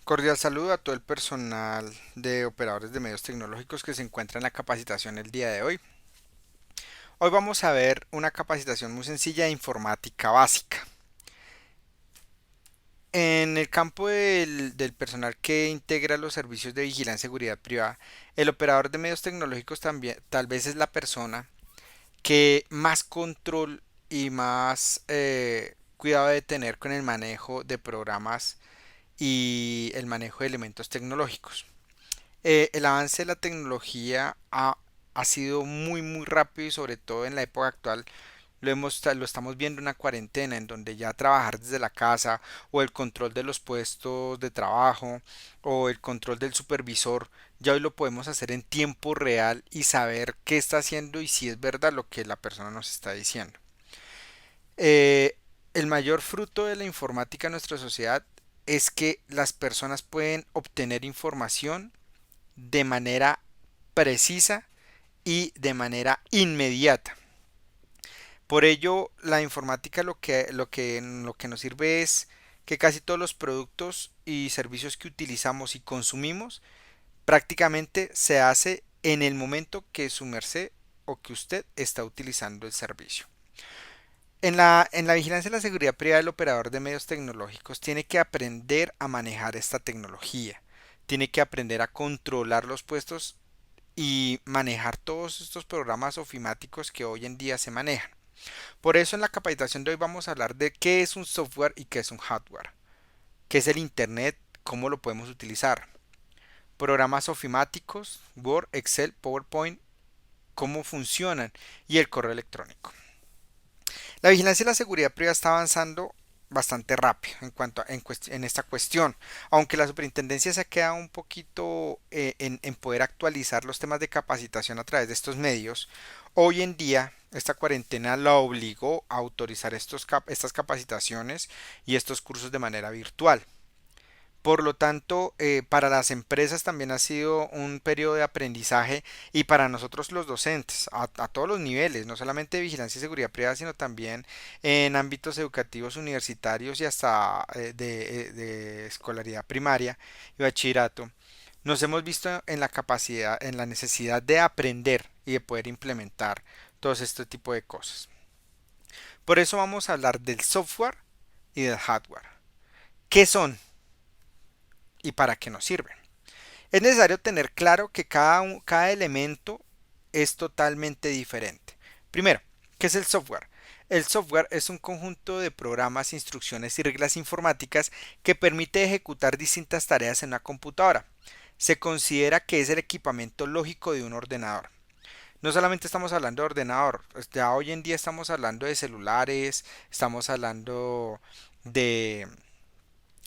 Cordial saludo a todo el personal de operadores de medios tecnológicos que se encuentra en la capacitación el día de hoy. Hoy vamos a ver una capacitación muy sencilla de informática básica. En el campo del personal que integra los servicios de vigilancia y seguridad privada, el operador de medios tecnológicos también tal vez es la persona que más control y más cuidado de tener con el manejo de programas y el manejo de elementos tecnológicos. El avance de la tecnología ha sido muy rápido y sobre todo en la época actual lo estamos viendo en la cuarentena en donde ya trabajar desde la casa o el control de los puestos de trabajo o el control del supervisor ya hoy lo podemos hacer en tiempo real y saber qué está haciendo y si es verdad lo que la persona nos está diciendo. El mayor fruto de la informática en nuestra sociedad es que las personas pueden obtener información de manera precisa y de manera inmediata. Por ello, la informática lo que nos sirve es que casi todos los productos y servicios que utilizamos y consumimos prácticamente se hace en el momento que su merced o que usted está utilizando el servicio. En la vigilancia y la seguridad privada, el operador de medios tecnológicos tiene que aprender a manejar esta tecnología, tiene que aprender a controlar los puestos y manejar todos estos programas ofimáticos que hoy en día se manejan. Por eso en la capacitación de hoy vamos a hablar de qué es un software y qué es un hardware, qué es el Internet, cómo lo podemos utilizar, programas ofimáticos, Word, Excel, PowerPoint, cómo funcionan y el correo electrónico. La vigilancia y la seguridad privada está avanzando bastante rápido en esta cuestión, aunque la superintendencia se ha quedado un poquito en poder actualizar los temas de capacitación a través de estos medios. Hoy en día esta cuarentena la obligó a autorizar estas capacitaciones y estos cursos de manera virtual. Por lo tanto, para las empresas también ha sido un periodo de aprendizaje y para nosotros los docentes, a todos los niveles, no solamente de vigilancia y seguridad privada, sino también en ámbitos educativos universitarios y hasta de escolaridad primaria y bachillerato, nos hemos visto en la capacidad, en la necesidad de aprender y de poder implementar todo este tipo de cosas. Por eso vamos a hablar del software y del hardware. ¿Qué son y para qué nos sirven? Es necesario tener claro que cada elemento es totalmente diferente. Primero, ¿qué es el software? El software es un conjunto de programas, instrucciones y reglas informáticas que permite ejecutar distintas tareas en una computadora. Se considera que es el equipamiento lógico de un ordenador. No solamente estamos hablando de ordenador, ya hoy en día estamos hablando de celulares, estamos hablando de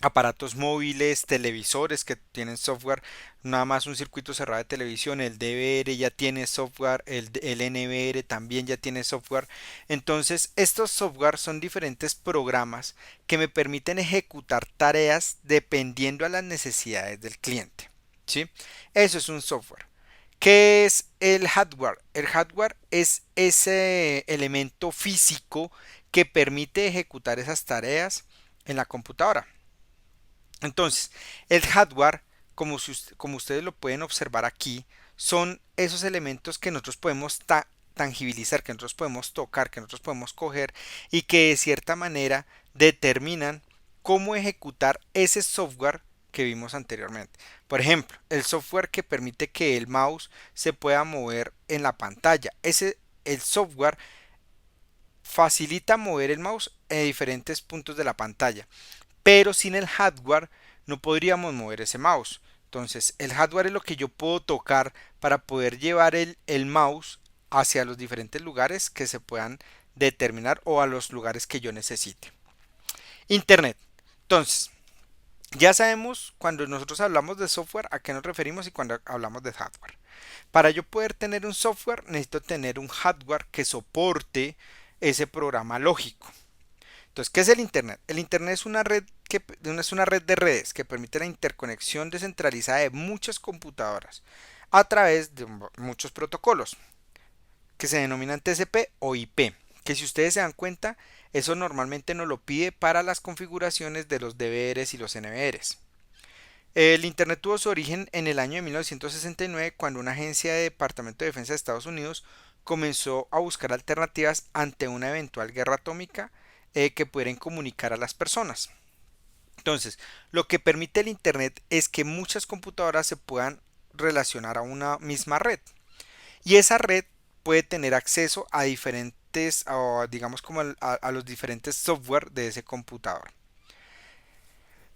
aparatos móviles, televisores que tienen software, nada más un circuito cerrado de televisión, el DVR ya tiene software, el NVR también ya tiene software. Entonces, estos software son diferentes programas que me permiten ejecutar tareas dependiendo a las necesidades del cliente. ¿Sí? Eso es un software. ¿Qué es el hardware? El hardware es ese elemento físico que permite ejecutar esas tareas en la computadora. Entonces, el hardware, como ustedes lo pueden observar aquí, son esos elementos que nosotros podemos tangibilizar, que nosotros podemos tocar, que nosotros podemos coger y que de cierta manera determinan cómo ejecutar ese software que vimos anteriormente. Por ejemplo, el software que permite que el mouse se pueda mover en la pantalla. El software facilita mover el mouse en diferentes puntos de la pantalla, pero sin el hardware no podríamos mover ese mouse. Entonces, el hardware es lo que yo puedo tocar para poder llevar el mouse hacia los diferentes lugares que se puedan determinar o a los lugares que yo necesite. Internet. Entonces, ya sabemos cuando nosotros hablamos de software a qué nos referimos y cuando hablamos de hardware. Para yo poder tener un software necesito tener un hardware que soporte ese programa lógico. Entonces, ¿qué es el Internet? El Internet es una red de redes que permite la interconexión descentralizada de muchas computadoras a través de muchos protocolos que se denominan TCP o IP, que si ustedes se dan cuenta, eso normalmente nos lo pide para las configuraciones de los DVRs y los NVRs. El Internet tuvo su origen en el año de 1969 cuando una agencia del Departamento de Defensa de Estados Unidos comenzó a buscar alternativas ante una eventual guerra atómica que pudieran comunicar a las personas. Entonces, lo que permite el Internet es que muchas computadoras se puedan relacionar a una misma red. Y esa red puede tener acceso a diferentes, digamos como a los diferentes software de ese computador.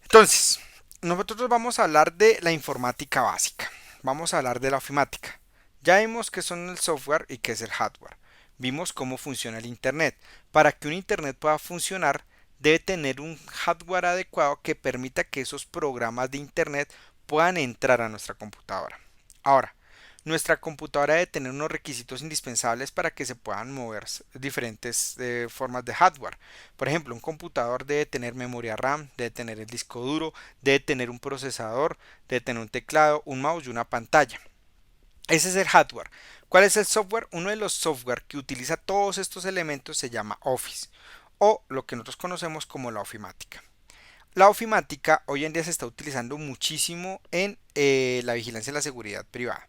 Entonces, nosotros vamos a hablar de la informática básica. Vamos a hablar de la ofimática. Ya vimos qué son el software y qué es el hardware. Vimos cómo funciona el Internet. Para que un Internet pueda funcionar, debe tener un hardware adecuado que permita que esos programas de Internet puedan entrar a nuestra computadora. Ahora, nuestra computadora debe tener unos requisitos indispensables para que se puedan mover diferentes formas de hardware. Por ejemplo, un computador debe tener memoria RAM, debe tener el disco duro, debe tener un procesador, debe tener un teclado, un mouse y una pantalla. Ese es el hardware. ¿Cuál es el software? Uno de los software que utiliza todos estos elementos se llama Office o lo que nosotros conocemos como la ofimática. La ofimática hoy en día se está utilizando muchísimo en la vigilancia y la seguridad privada.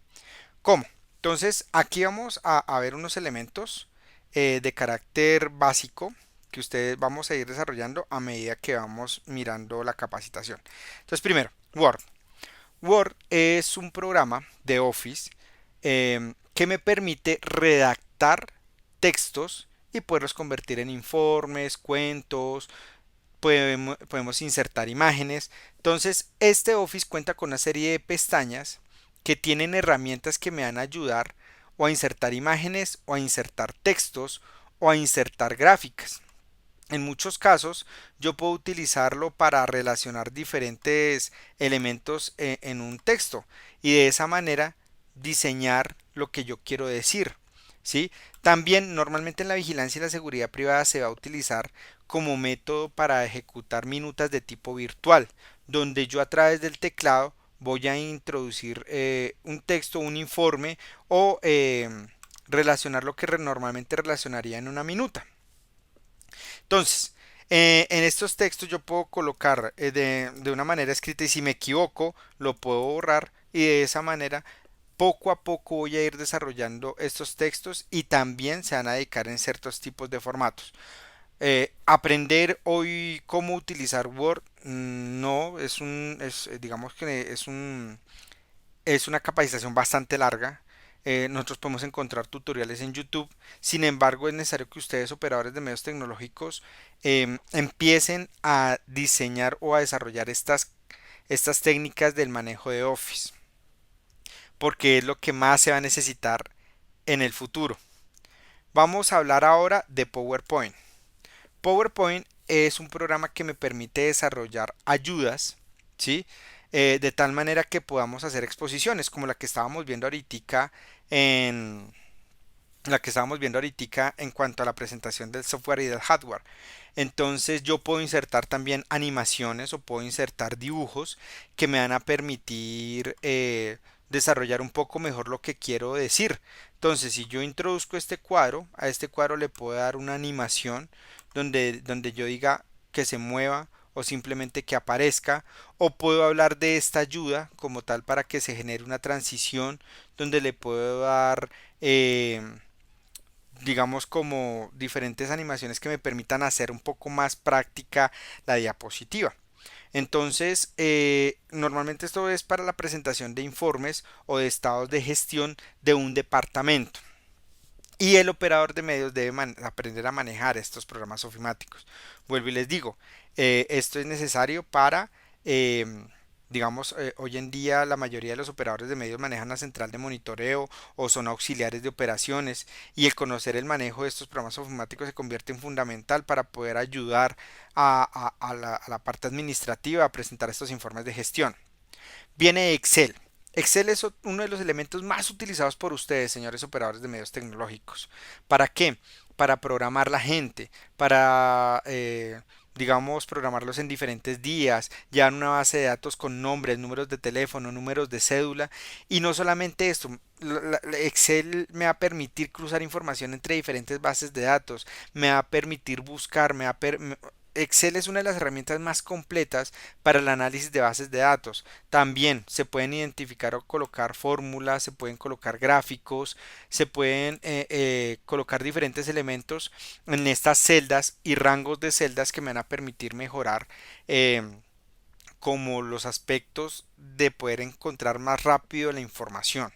¿Cómo? Entonces, aquí vamos a ver unos elementos de carácter básico que ustedes vamos a ir desarrollando a medida que vamos mirando la capacitación. Entonces, primero, Word. Word es un programa de Office que me permite redactar textos y poderlos convertir en informes, cuentos, podemos insertar imágenes. Entonces, este Office cuenta con una serie de pestañas que tienen herramientas que me van a ayudar o a insertar imágenes o a insertar textos o a insertar gráficas. En muchos casos yo puedo utilizarlo para relacionar diferentes elementos en un texto y de esa manera diseñar lo que yo quiero decir. ¿Sí? También normalmente en la vigilancia y la seguridad privada se va a utilizar como método para ejecutar minutas de tipo virtual, donde yo a través del teclado voy a introducir un texto, un informe o relacionar lo que normalmente relacionaría en una minuta. Entonces, en estos textos yo puedo colocar de una manera escrita y si me equivoco lo puedo borrar y de esa manera poco a poco voy a ir desarrollando estos textos y también se van a dedicar en ciertos tipos de formatos. Aprender hoy cómo utilizar Word no es digamos que es una capacitación bastante larga. Nosotros podemos encontrar tutoriales en YouTube. Sin embargo, es necesario que ustedes, operadores de medios tecnológicos, empiecen a diseñar o a desarrollar estas técnicas del manejo de Office, porque es lo que más se va a necesitar en el futuro. Vamos a hablar ahora de PowerPoint. PowerPoint es un programa que me permite desarrollar ayudas, ¿sí? De tal manera que podamos hacer exposiciones como la que estábamos viendo ahorita en en cuanto a la presentación del software y del hardware. Entonces yo puedo insertar también animaciones o puedo insertar dibujos que me van a permitir desarrollar un poco mejor lo que quiero decir. Entonces si yo introduzco este cuadro, a este cuadro le puedo dar una animación donde yo diga que se mueva o simplemente que aparezca, o puedo hablar de esta ayuda como tal para que se genere una transición donde le puedo dar digamos como diferentes animaciones que me permitan hacer un poco más práctica la diapositiva. Entonces, normalmente esto es para la presentación de informes o de estados de gestión de un departamento. Y el operador de medios debe aprender a manejar estos programas ofimáticos. Vuelvo y les digo, esto es necesario para, digamos, hoy en día la mayoría de los operadores de medios manejan la central de monitoreo o son auxiliares de operaciones y el conocer el manejo de estos programas ofimáticos se convierte en fundamental para poder ayudar a la parte administrativa a presentar estos informes de gestión. Viene Excel. Excel es uno de los elementos más utilizados por ustedes, señores operadores de medios tecnológicos. ¿Para qué? Para programar la gente, para, digamos, programarlos en diferentes días, llevar una base de datos con nombres, números de teléfono, números de cédula. Y no solamente esto, Excel me va a permitir cruzar información entre diferentes bases de datos, me va a permitir buscar, Excel es una de las herramientas más completas para el análisis de bases de datos. También se pueden identificar o colocar fórmulas, se pueden colocar gráficos, se pueden colocar diferentes elementos en estas celdas y rangos de celdas que me van a permitir mejorar eh, como los aspectos de poder encontrar más rápido la información.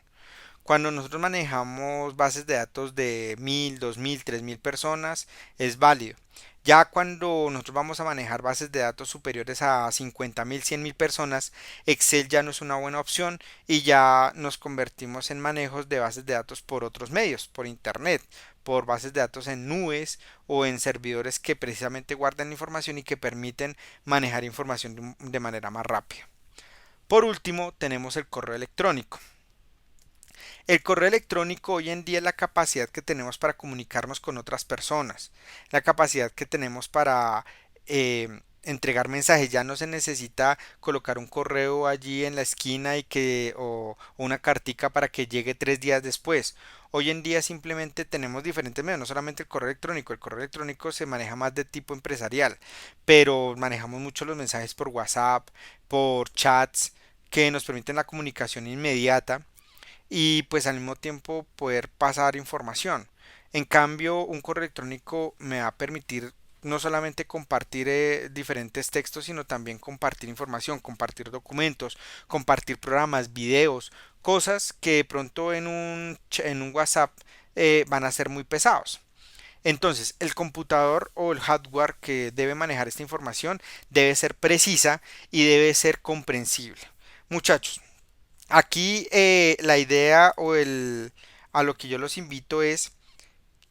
Cuando nosotros manejamos bases de datos de 1000, 2000, 3000 personas, es válido. Ya cuando nosotros vamos a manejar bases de datos superiores a 50.000, 100.000 personas, Excel ya no es una buena opción y ya nos convertimos en manejos de bases de datos por otros medios, por internet, por bases de datos en nubes o en servidores que precisamente guardan información y que permiten manejar información de manera más rápida. Por último, tenemos el correo electrónico. El correo electrónico hoy en día es la capacidad que tenemos para comunicarnos con otras personas, la capacidad que tenemos para entregar mensajes. Ya no se necesita colocar un correo allí en la esquina o una cartica para que llegue 3 días después. Hoy en día simplemente tenemos diferentes medios, no solamente el correo electrónico se maneja más de tipo empresarial, pero manejamos mucho los mensajes por WhatsApp, por chats que nos permiten la comunicación inmediata y pues al mismo tiempo poder pasar información. En cambio, un correo electrónico me va a permitir no solamente compartir diferentes textos, sino también compartir información, compartir documentos, compartir programas, videos, cosas que de pronto en un WhatsApp van a ser muy pesados. Entonces, el computador o el hardware que debe manejar esta información debe ser precisa y debe ser comprensible. Muchachos, aquí la idea a lo que yo los invito es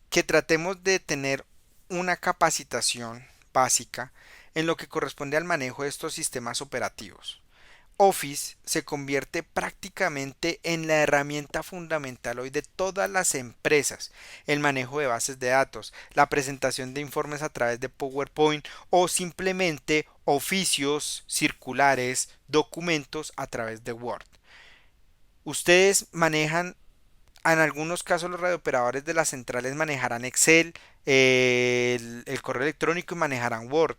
que tratemos de tener una capacitación básica en lo que corresponde al manejo de estos sistemas operativos. Office se convierte prácticamente en la herramienta fundamental hoy de todas las empresas, el manejo de bases de datos, la presentación de informes a través de PowerPoint o simplemente oficios, circulares, documentos a través de Word. Ustedes manejan, en algunos casos los radiooperadores de las centrales manejarán Excel, el correo electrónico y manejarán Word.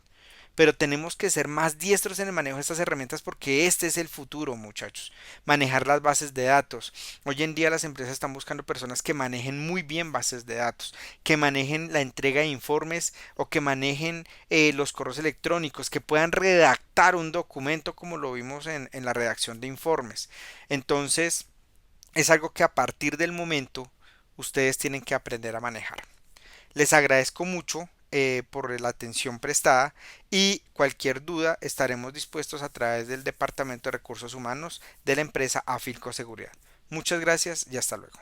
Pero tenemos que ser más diestros en el manejo de estas herramientas porque este es el futuro, muchachos. Manejar las bases de datos. Hoy en día las empresas están buscando personas que manejen muy bien bases de datos, que manejen la entrega de informes o que manejen los correos electrónicos, que puedan redactar un documento como lo vimos en la redacción de informes. Entonces, es algo que a partir del momento ustedes tienen que aprender a manejar. Les agradezco mucho por la atención prestada y cualquier duda estaremos dispuestos a través del Departamento de Recursos Humanos de la empresa Afilco Seguridad. Muchas gracias y hasta luego.